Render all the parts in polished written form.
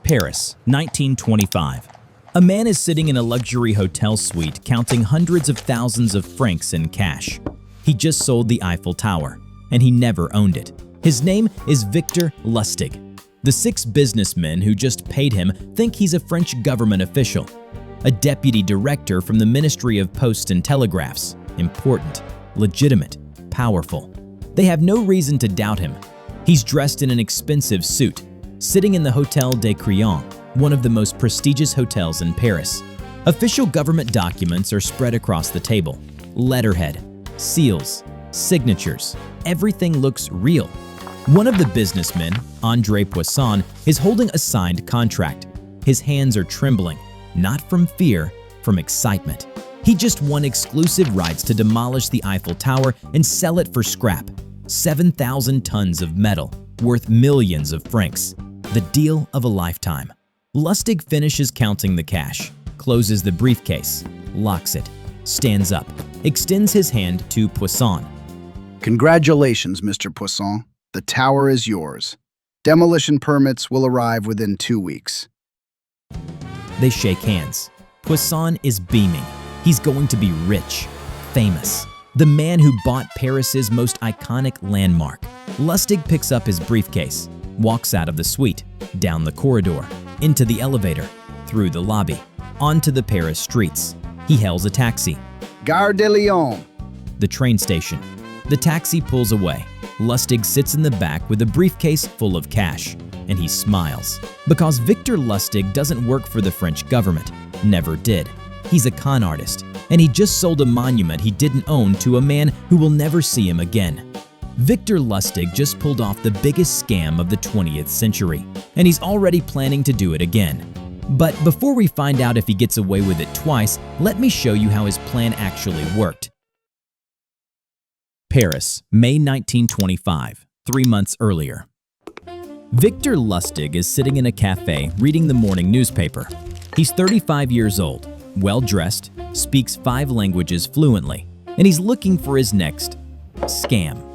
Paris, 1925. A man is sitting in a luxury hotel suite counting hundreds of thousands of francs in cash. He just sold the Eiffel Tower, and he never owned it. His name is Victor Lustig. The 6 businessmen who just paid him think he's a French government official, a deputy director from the Ministry of Posts and Telegraphs. Important, legitimate, powerful. They have no reason to doubt him. He's dressed in an expensive suit, sitting in the Hôtel des Crayons, one of the most prestigious hotels in Paris. Official government documents are spread across the table. Letterhead, seals, signatures, everything looks real. One of the businessmen, André Poisson, is holding a signed contract. His hands are trembling, not from fear, from excitement. He just won exclusive rights to demolish the Eiffel Tower and sell it for scrap. 7,000 tons of metal, worth millions of francs. The deal of a lifetime. Lustig finishes counting the cash, closes the briefcase, locks it, stands up, extends his hand to Poisson. Congratulations, Mr. Poisson. The tower is yours. Demolition permits will arrive within 2 weeks. They shake hands. Poisson is beaming. He's going to be rich, famous. The man who bought Paris's most iconic landmark. Lustig picks up his briefcase, walks out of the suite, down the corridor, into the elevator, through the lobby, onto the Paris streets. He hails a taxi. Gare de Lyon. The train station. The taxi pulls away. Lustig sits in the back with a briefcase full of cash, and he smiles. Because Victor Lustig doesn't work for the French government. Never did. He's a con artist, and he just sold a monument he didn't own to a man who will never see him again. Victor Lustig just pulled off the biggest scam of the 20th century, and he's already planning to do it again. But before we find out if he gets away with it twice, let me show you how his plan actually worked. Paris, May 1925, 3 months earlier. Victor Lustig is sitting in a cafe reading the morning newspaper. He's 35 years old, well-dressed, speaks 5 languages fluently, and he's looking for his next scam.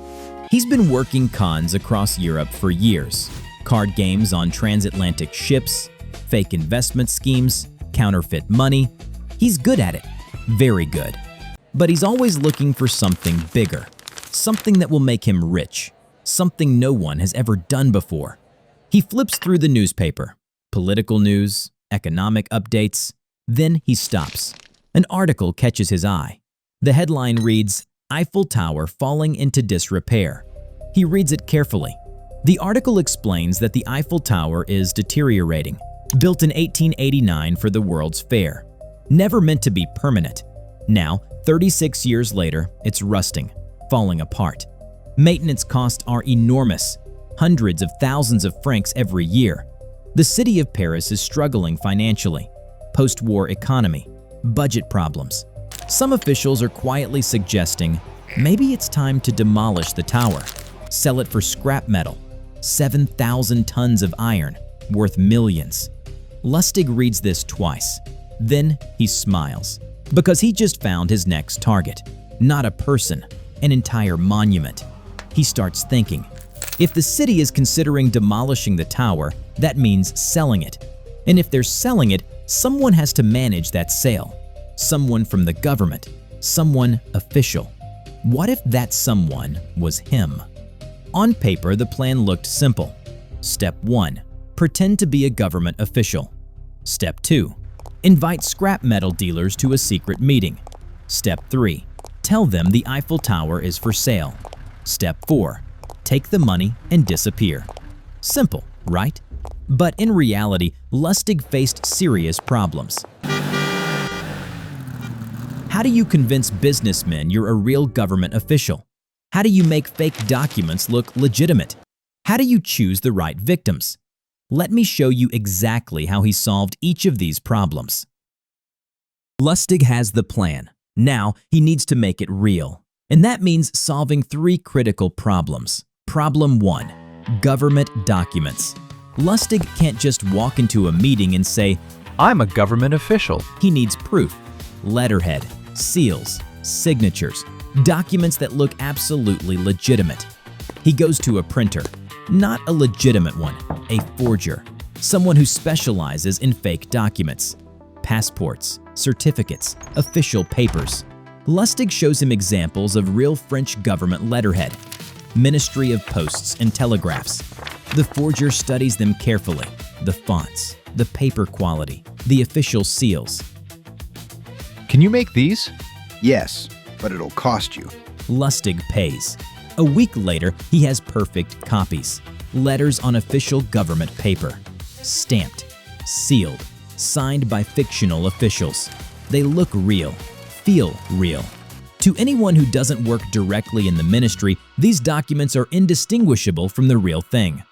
He's been working cons across Europe for years. Card games on transatlantic ships, fake investment schemes, counterfeit money. He's good at it, very good. But he's always looking for something bigger, something that will make him rich, something no one has ever done before. He flips through the newspaper, political news, economic updates. Then he stops. An article catches his eye. The headline reads, Eiffel Tower falling into disrepair. He reads it carefully. The article explains that the Eiffel Tower is deteriorating, built in 1889 for the World's Fair, never meant to be permanent. Now, 36 years later, it's rusting, falling apart. Maintenance costs are enormous, hundreds of thousands of francs every year. The city of Paris is struggling financially. Post-war economy, budget problems. Some officials are quietly suggesting maybe it's time to demolish the tower, sell it for scrap metal, 7,000 tons of iron, worth millions. Lustig reads this twice. Then he smiles, because he just found his next target. Not a person, an entire monument. He starts thinking, if the city is considering demolishing the tower, that means selling it. And if they're selling it, someone has to manage that sale. Someone from the government, someone official. What if that someone was him? On paper, the plan looked simple. Step 1. Pretend to be a government official. Step 2. Invite scrap metal dealers to a secret meeting. Step 3. Tell them the Eiffel Tower is for sale. Step 4. Take the money and disappear. Simple, right? But in reality, Lustig faced serious problems. How do you convince businessmen you're a real government official? How do you make fake documents look legitimate? How do you choose the right victims? Let me show you exactly how he solved each of these problems. Lustig has the plan. Now he needs to make it real. And that means solving 3 critical problems. Problem 1. Government documents. Lustig can't just walk into a meeting and say, I'm a government official. He needs proof. Letterhead, seals, signatures, documents that look absolutely legitimate. He goes to a printer, not a legitimate one, a forger. someone who specializes in fake documents, passports, certificates, official papers. Lustig shows him examples of real French government letterhead, Ministry of Posts and Telegraphs. The forger studies them carefully, the fonts, the paper quality, the official seals. Can you make these? Yes, but it'll cost you. Lustig pays. A week later, he has perfect copies. Letters on official government paper. Stamped, sealed, signed by fictional officials. They look real, feel real. To anyone who doesn't work directly in the ministry, these documents are indistinguishable from the real thing.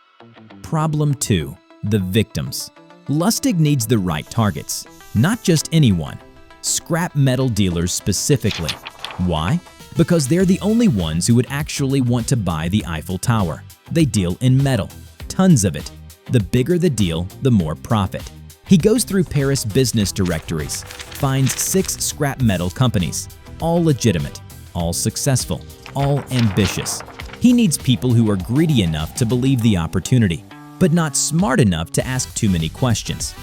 Problem 2. The victims. Lustig needs the right targets, not just anyone. Scrap metal dealers specifically. Why? Because they're the only ones who would actually want to buy the Eiffel Tower. They deal in metal, tons of it. The bigger the deal, the more profit. He goes through Paris business directories, finds 6 scrap metal companies, all legitimate, all successful, all ambitious. He needs people who are greedy enough to believe the opportunity, but not smart enough to ask too many questions.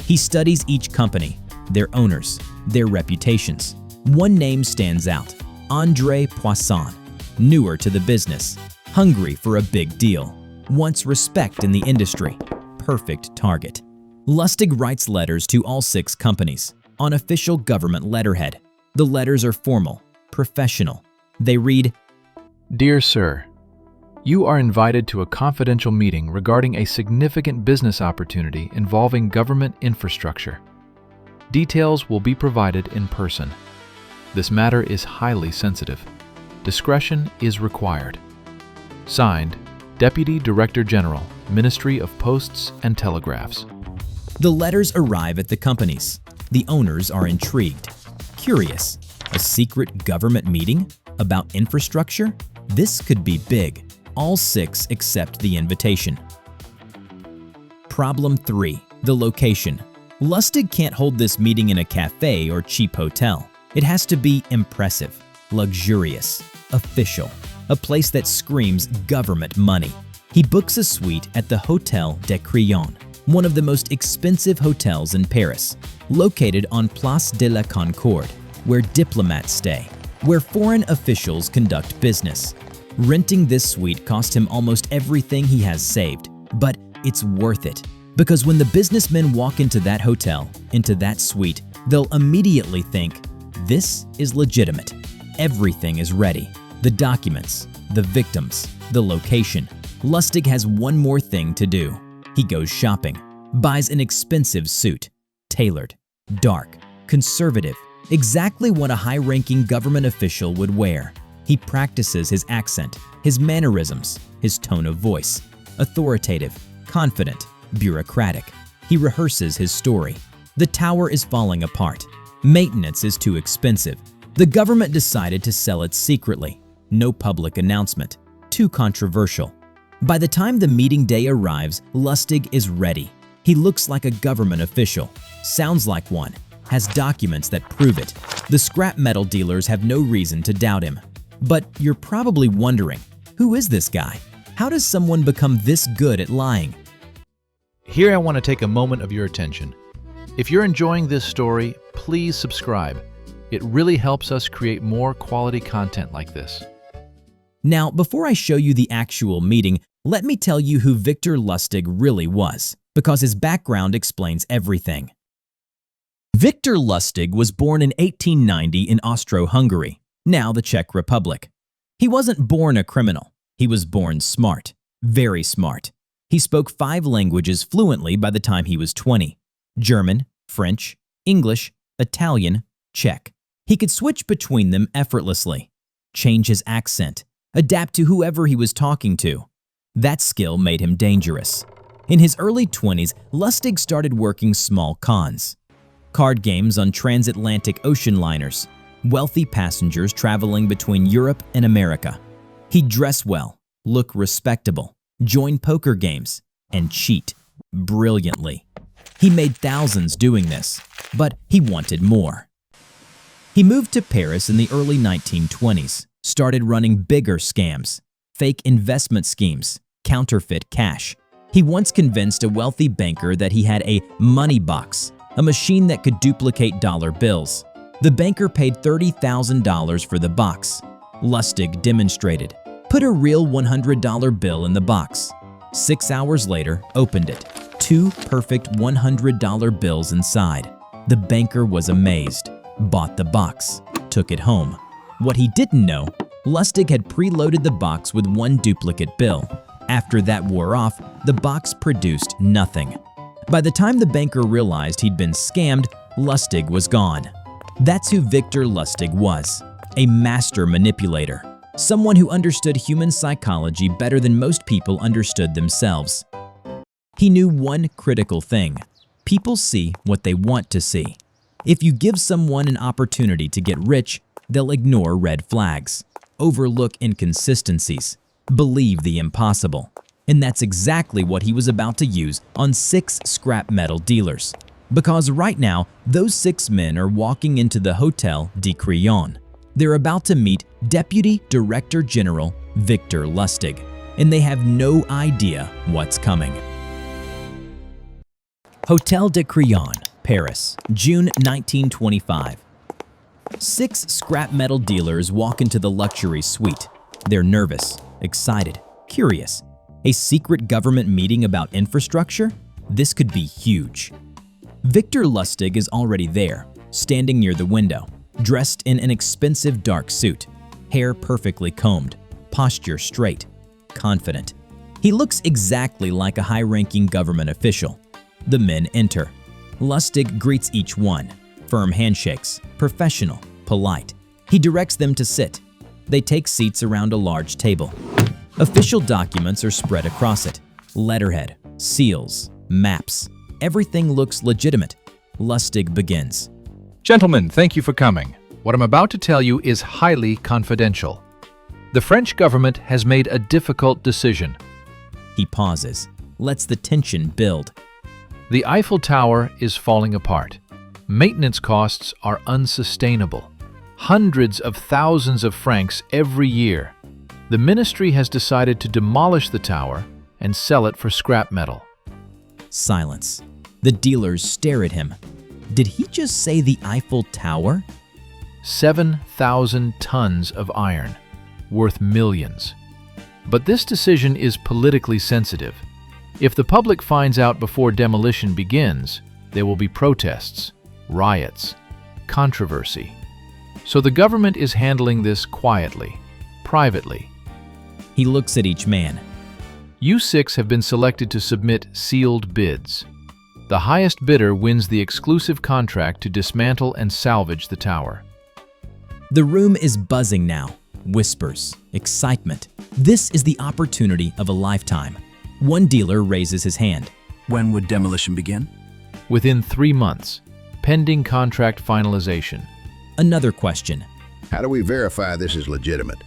He studies each company, their owners, their reputations. One name stands out: André Poisson, newer to the business, hungry for a big deal, wants respect in the industry, perfect target. Lustig writes letters to all 6 companies on official government letterhead. The letters are formal, professional. They read, Dear Sir, you are invited to a confidential meeting regarding a significant business opportunity involving government infrastructure. Details will be provided in person. This matter is highly sensitive. Discretion is required. Signed, Deputy Director General, Ministry of Posts and Telegraphs. The letters arrive at the companies. The owners are intrigued, curious. A secret government meeting about infrastructure? This could be big. All 6 accept the invitation. Problem 3. The location. Lustig can't hold this meeting in a cafe or cheap hotel. It has to be impressive, luxurious, official, a place that screams government money. He books a suite at the Hôtel de Crillon, one of the most expensive hotels in Paris, located on Place de la Concorde, where diplomats stay, where foreign officials conduct business. Renting this suite cost him almost everything he has saved, but it's worth it. Because when the businessmen walk into that hotel, into that suite, they'll immediately think, this is legitimate. Everything is ready. The documents, the victims, the location. Lustig has one more thing to do. He goes shopping, buys an expensive suit, tailored, dark, conservative, exactly what a high-ranking government official would wear. He practices his accent, his mannerisms, his tone of voice. Authoritative, confident, bureaucratic. He rehearses his story. The tower is falling apart. Maintenance is too expensive. The government decided to sell it secretly. No public announcement. Too controversial. By the time the meeting day arrives, Lustig is ready. He looks like a government official, sounds like one, has documents that prove it. The scrap metal dealers have no reason to doubt him. But you're probably wondering, who is this guy? How does someone become this good at lying? Here I want to take a moment of your attention. If you're enjoying this story, please subscribe. It really helps us create more quality content like this. Now, before I show you the actual meeting, let me tell you who Victor Lustig really was, because his background explains everything. Victor Lustig was born in 1890 in Austro-Hungary, now the Czech Republic. He wasn't born a criminal. He was born smart, very smart. He spoke 5 languages fluently by the time he was 20: German, French, English, Italian, Czech. He could switch between them effortlessly, change his accent, adapt to whoever he was talking to. That skill made him dangerous. In his early 20s, Lustig started working small cons. Card games on transatlantic ocean liners, wealthy passengers traveling between Europe and America. He'd dress well, look respectable, join poker games, and cheat brilliantly. He made thousands doing this, but he wanted more. He moved to Paris in the early 1920s, started running bigger scams, fake investment schemes, counterfeit cash. He once convinced a wealthy banker that he had a money box, a machine that could duplicate dollar bills. The banker paid $30,000 for the box. Lustig demonstrated. Put a real $100 bill in the box. 6 hours later, opened it. 2 perfect $100 bills inside. The banker was amazed, bought the box, took it home. What he didn't know, Lustig had preloaded the box with 1 duplicate bill. After that wore off, the box produced nothing. By the time the banker realized he'd been scammed, Lustig was gone. That's who Victor Lustig was, a master manipulator, someone who understood human psychology better than most people understood themselves. He knew one critical thing: people see what they want to see. If you give someone an opportunity to get rich, they'll ignore red flags, overlook inconsistencies, believe the impossible. And that's exactly what he was about to use on 6 scrap metal dealers. Because right now, those 6 men are walking into the Hotel de Crillon. They're about to meet Deputy Director General Victor Lustig, and they have no idea what's coming. Hotel de Crillon, Paris, June 1925. 6 scrap metal dealers walk into the luxury suite. They're nervous, excited, curious. A secret government meeting about infrastructure? This could be huge. Victor Lustig is already there, standing near the window, dressed in an expensive dark suit, hair perfectly combed, posture straight, confident. He looks exactly like a high-ranking government official. The men enter. Lustig greets each one, firm handshakes, professional, polite. He directs them to sit. They take seats around a large table. Official documents are spread across it. Letterhead, seals, maps. Everything looks legitimate. Lustig begins. Gentlemen, thank you for coming. What I'm about to tell you is highly confidential. The French government has made a difficult decision. He pauses, lets the tension build. The Eiffel Tower is falling apart. Maintenance costs are unsustainable. Hundreds of thousands of francs every year. The ministry has decided to demolish the tower and sell it for scrap metal. Silence. The dealers stare at him. Did he just say the Eiffel Tower? 7,000 tons of iron, worth millions. But this decision is politically sensitive. If the public finds out before demolition begins, there will be protests, riots, controversy. So the government is handling this quietly, privately. He looks at each man. You 6 have been selected to submit sealed bids. The highest bidder wins the exclusive contract to dismantle and salvage the tower. The room is buzzing now. Whispers, excitement. This is the opportunity of a lifetime. One dealer raises his hand. When would demolition begin? Within 3 months, pending contract finalization. Another question. How do we verify this is legitimate?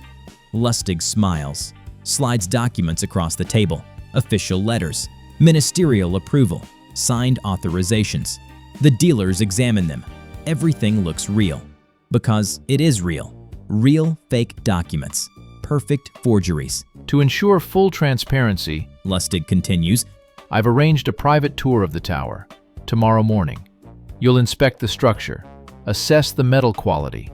Lustig smiles, slides documents across the table, official letters, ministerial approval, signed authorizations. The dealers examine them. Everything looks real, because it is real. Real fake documents, perfect forgeries. To ensure full transparency, Lustig continues, I've arranged a private tour of the tower tomorrow morning. You'll inspect the structure, assess the metal quality,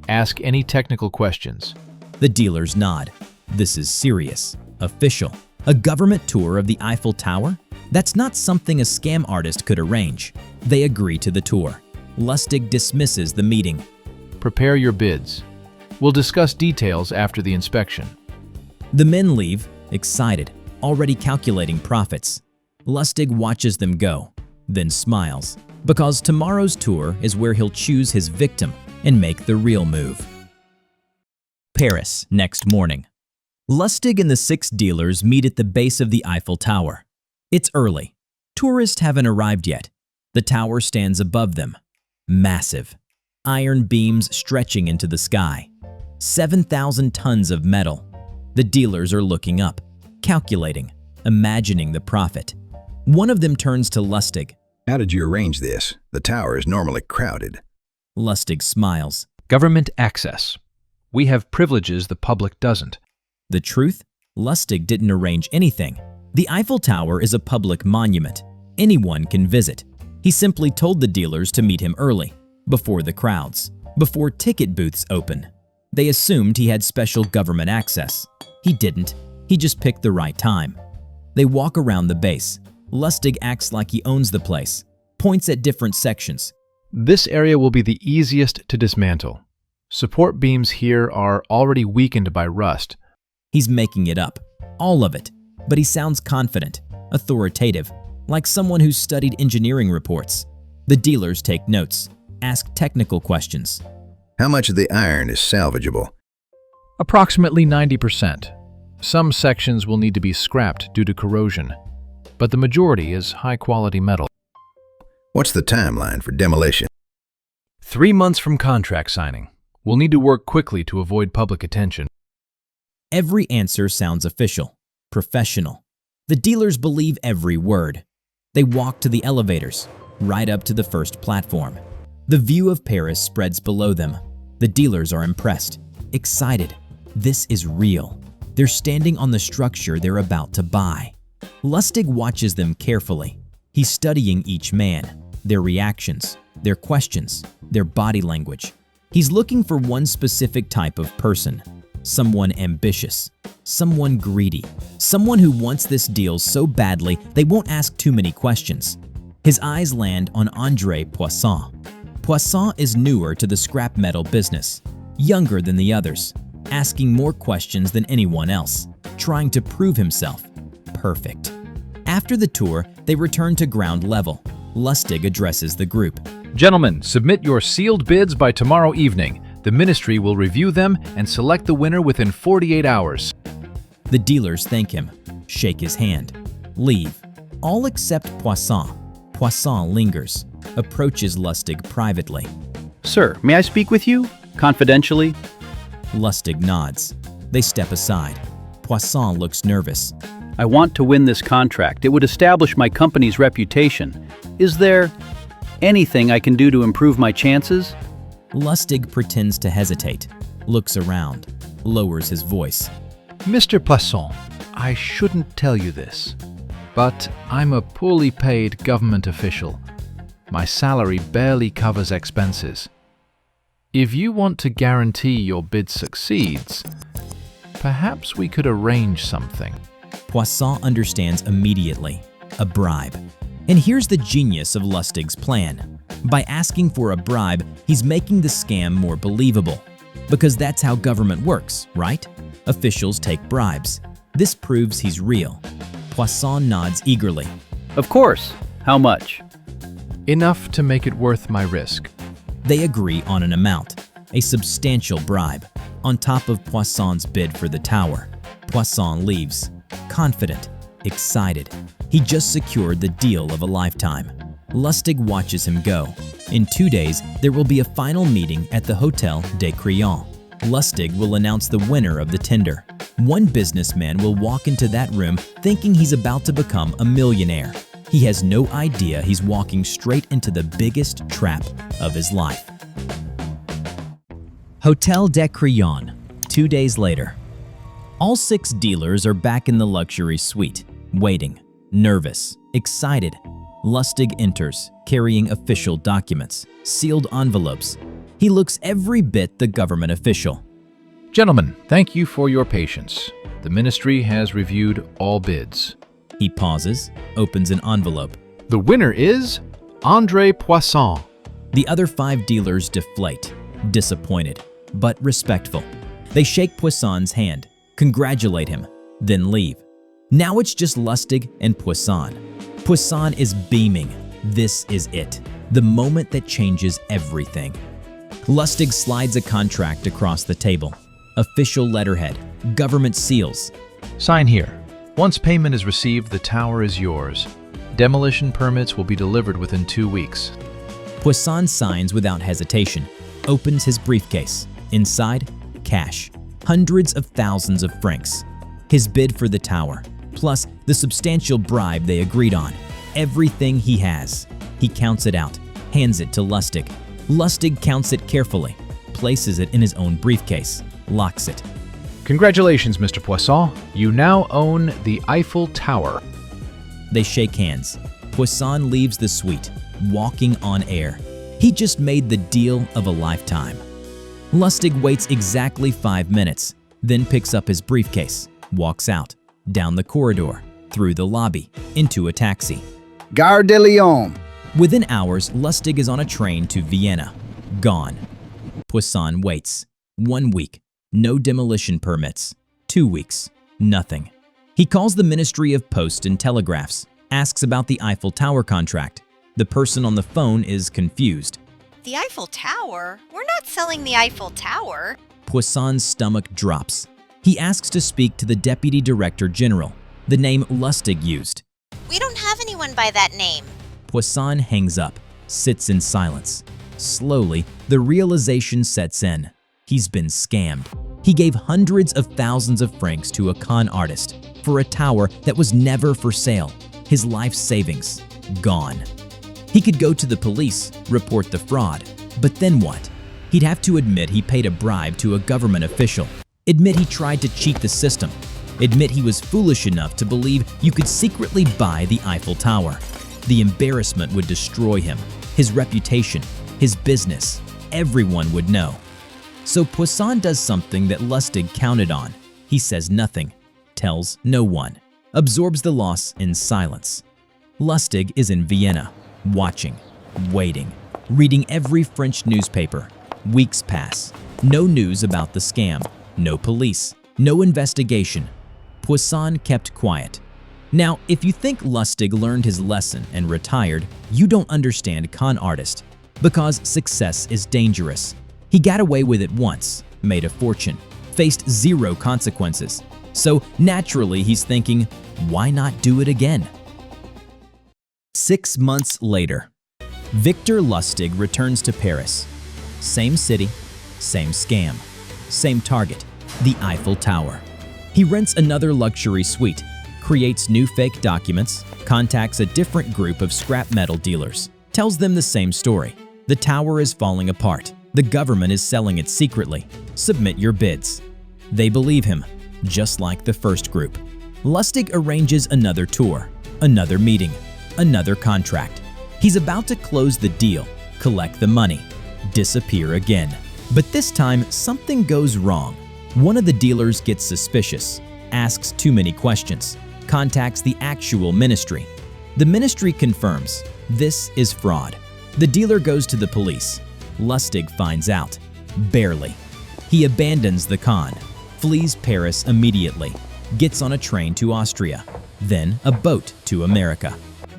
ask any technical questions. The dealers nod. This is serious, official. A government tour of the Eiffel Tower? That's not something a scam artist could arrange. They agree to the tour. Lustig dismisses the meeting. Prepare your bids. We'll discuss details after the inspection. The men leave, excited, already calculating profits. Lustig watches them go, then smiles, because tomorrow's tour is where he'll choose his victim and make the real move. Paris, next morning. Lustig and the 6 dealers meet at the base of the Eiffel Tower. It's early. Tourists haven't arrived yet. The tower stands above them. Massive. Iron beams stretching into the sky. 7,000 tons of metal. The dealers are looking up, calculating, imagining the profit. One of them turns to Lustig. How did you arrange this? The tower is normally crowded. Lustig smiles. Government access. We have privileges the public doesn't. The truth? Lustig didn't arrange anything. The Eiffel Tower is a public monument. Anyone can visit. He simply told the dealers to meet him early, before the crowds, before ticket booths open. They assumed he had special government access. He didn't. He just picked the right time. They walk around the base. Lustig acts like he owns the place, points at different sections. This area will be the easiest to dismantle. Support beams here are already weakened by rust. He's making it up, all of it, but he sounds confident, authoritative, like someone who's studied engineering reports. The dealers take notes, ask technical questions. How much of the iron is salvageable? Approximately 90%. Some sections will need to be scrapped due to corrosion, but the majority is high-quality metal. What's the timeline for demolition? 3 months from contract signing. We'll need to work quickly to avoid public attention. Every answer sounds official, professional. The dealers believe every word. They walk to the elevators, right up to the first platform. The view of Paris spreads below them. The dealers are impressed, excited. This is real. They're standing on the structure they're about to buy. Lustig watches them carefully. He's studying each man, their reactions, their questions, their body language. He's looking for one specific type of person, someone ambitious, someone greedy, someone who wants this deal so badly they won't ask too many questions. His eyes land on André Poisson. Poisson is newer to the scrap metal business, younger than the others, asking more questions than anyone else, trying to prove himself perfect. After the tour, they return to ground level. Lustig addresses the group. Gentlemen, submit your sealed bids by tomorrow evening. The ministry will review them and select the winner within 48 hours. The dealers thank him, shake his hand, leave. All except Poisson. Poisson lingers, approaches Lustig privately. Sir, may I speak with you? Confidentially? Lustig nods. They step aside. Poisson looks nervous. I want to win this contract. It would establish my company's reputation. Is there anything I can do to improve my chances? Lustig pretends to hesitate, looks around, lowers his voice. Mr. Poisson, I shouldn't tell you this, but I'm a poorly paid government official. My salary barely covers expenses. If you want to guarantee your bid succeeds, perhaps we could arrange something. Poisson understands immediately. A bribe. And here's the genius of Lustig's plan. By asking for a bribe, he's making the scam more believable. Because that's how government works, right? Officials take bribes. This proves he's real. Poisson nods eagerly. Of course. How much? Enough to make it worth my risk. They agree on an amount, a substantial bribe, on top of Poisson's bid for the tower. Poisson leaves, confident, excited. He just secured the deal of a lifetime. Lustig watches him go. In 2 days, there will be a final meeting at the Hotel des Crayons. Lustig will announce the winner of the tender. One businessman will walk into that room thinking he's about to become a millionaire. He has no idea he's walking straight into the biggest trap of his life. Hotel des Crayons, 2 days later. All 6 dealers are back in the luxury suite, waiting, nervous, excited. Lustig enters, carrying official documents, sealed envelopes. He looks every bit the government official. Gentlemen, thank you for your patience. The ministry has reviewed all bids. He pauses, opens an envelope. The winner is André Poisson. The other 5 dealers deflate, disappointed, but respectful. They shake Poisson's hand, congratulate him, then leave. Now it's just Lustig and Poisson. Poisson is beaming. This is it, the moment that changes everything. Lustig slides a contract across the table. Official letterhead, government seals. Sign here. Once payment is received, the tower is yours. Demolition permits will be delivered within 2 weeks. Poisson signs without hesitation, opens his briefcase. Inside, cash, hundreds of thousands of francs. His bid for the tower, plus the substantial bribe they agreed on. Everything he has. He counts it out, hands it to Lustig. Lustig counts it carefully, places it in his own briefcase, locks it. Congratulations, Mr. Poisson. You now own the Eiffel Tower. They shake hands. Poisson leaves the suite, walking on air. He just made the deal of a lifetime. Lustig waits exactly 5 minutes, then picks up his briefcase, walks out, down the corridor, through the lobby, into a taxi. Gare de Lyon. Within hours, Lustig is on a train to Vienna. Gone. Poisson waits. 1 week. No demolition permits. 2 weeks. Nothing. He calls the Ministry of Post and Telegraphs, asks about the Eiffel Tower contract. The person on the phone is confused. The Eiffel Tower? We're not selling the Eiffel Tower. Poisson's stomach drops. He asks to speak to the Deputy Director General, the name Lustig used. We don't have anyone by that name. Poisson hangs up, sits in silence. Slowly, the realization sets in. He's been scammed. He gave hundreds of thousands of francs to a con artist for a tower that was never for sale. His life savings, gone. He could go to the police, report the fraud, but then what? He'd have to admit he paid a bribe to a government official, admit he tried to cheat the system, admit he was foolish enough to believe you could secretly buy the Eiffel Tower. The embarrassment would destroy him, his reputation, his business. Everyone would know. So Poisson does something that Lustig counted on. He says nothing, tells no one, absorbs the loss in silence. Lustig is in Vienna, watching, waiting, reading every French newspaper. Weeks pass. No news about the scam, no police, no investigation. Poisson kept quiet. Now, if you think Lustig learned his lesson and retired, you don't understand con artist, because success is dangerous. He got away with it once, made a fortune, faced 0 consequences. So naturally he's thinking, why not do it again? 6 months later, Victor Lustig returns to Paris. Same city, same scam, same target, the Eiffel Tower. He rents another luxury suite, creates new fake documents, contacts a different group of scrap metal dealers, tells them the same story. The tower is falling apart. The government is selling it secretly. Submit your bids. They believe him, just like the first group. Lustig arranges another tour, another meeting, another contract. He's about to close the deal, collect the money, disappear again. But this time, something goes wrong. One of the dealers gets suspicious, asks too many questions, contacts the actual ministry. The ministry confirms this is fraud. The dealer goes to the police. Lustig finds out. Barely. He abandons the con, flees Paris immediately, gets on a train to Austria, then a boat to America.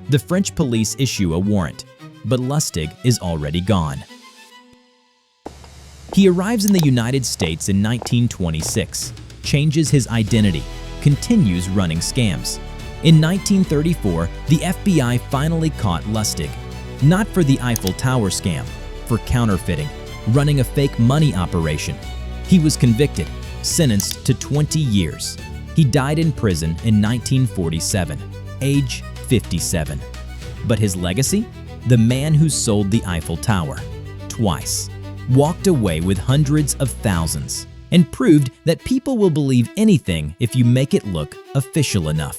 The French police issue a warrant, but Lustig is already gone. He arrives in the United States in 1926, changes his identity, continues running scams. In 1934, the FBI finally caught Lustig, not for the Eiffel Tower scam, for counterfeiting, running a fake money operation. He was convicted, sentenced to 20 years. He died in prison in 1947, age 57. But his legacy? The man who sold the Eiffel Tower twice, walked away with hundreds of thousands, and proved that people will believe anything if you make it look official enough.